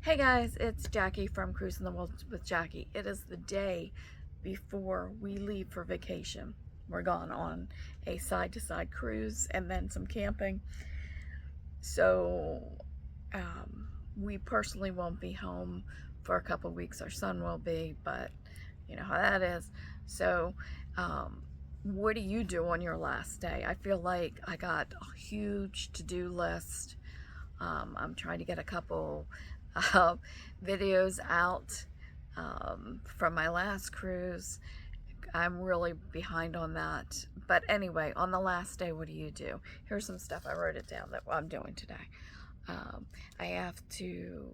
Hey guys, it's Jackie from Cruising the World with Jackie. It is the day before we leave for vacation. We're gone on a side-to-side cruise and then some camping. So we personally won't be home for a couple weeks. Our son will be, but you know how that is. So what do you do on your last day? I feel like I got a huge to-do list. I'm trying to get a couple uh, videos out from my last cruise. I'm really behind on that. But anyway, on the last day, what do you do? Here's some stuff. I wrote it down that I'm doing today. Um, I have to,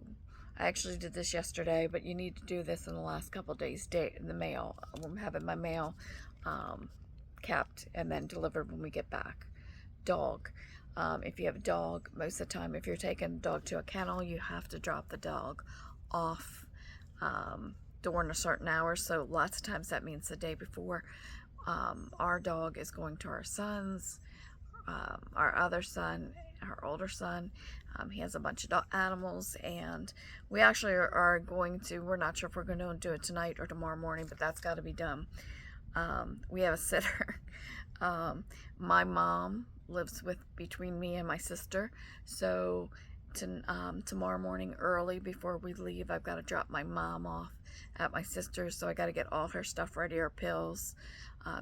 I actually did this yesterday, but you need to do this in the last couple of days in the mail. I'm having my mail kept and then delivered when we get back. Dog. If you have a dog, most of the time, if you're taking a dog to a kennel, you have to drop the dog off during a certain hour. So lots of times that means the day before. Our dog is going to our son's, our other son, our older son. He has a bunch of animals, and we actually are going to, we're not sure if we're going to do it tonight or tomorrow morning, but that's got to be done. We have a sitter. My mom lives between me and my sister, so tomorrow morning early before we leave, I've got to drop my mom off at my sister's, so I got to get all her stuff ready, her pills.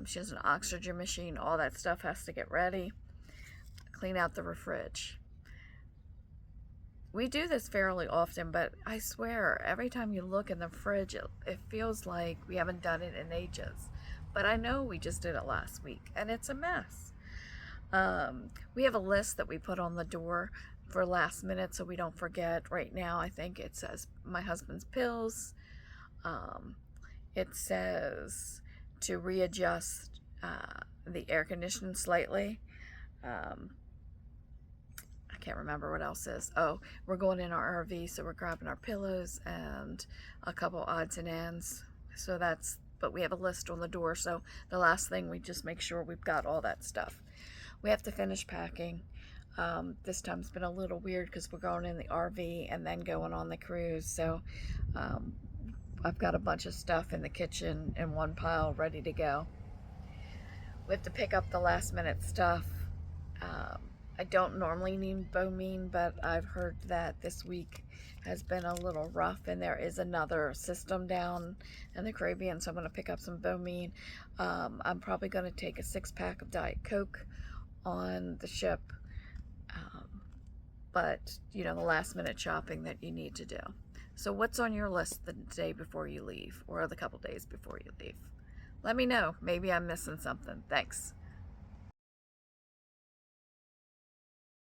She has an oxygen machine, all that stuff has to get ready. Clean out the fridge. We do this fairly often, but I swear, every time you look in the fridge, it feels like we haven't done it in ages. But I know we just did it last week, and it's a mess. We have a list that we put on the door for last minute so we don't forget. Right now, I think it says my husband's pills. It says to readjust the air conditioning slightly. I can't remember what else is. Oh, we're going in our RV, so we're grabbing our pillows and a couple odds and ends. So that's, but we have a list on the door, so the last thing, we just make sure we've got all that stuff. We have to finish packing. This time's been a little weird because we're going in the RV and then going on the cruise. So I've got a bunch of stuff in the kitchen in one pile ready to go. We have to pick up the last minute stuff. I don't normally need Bomine, but I've heard that this week has been a little rough, and there is another system down in the Caribbean, so I'm going to pick up some Bomine. I'm probably going to take a 6-pack of Diet Coke on the ship, but you know, the last minute shopping that you need to do. So what's on your list the day before you leave, or the couple days before you leave? Let me know. Maybe I'm missing something. Thanks.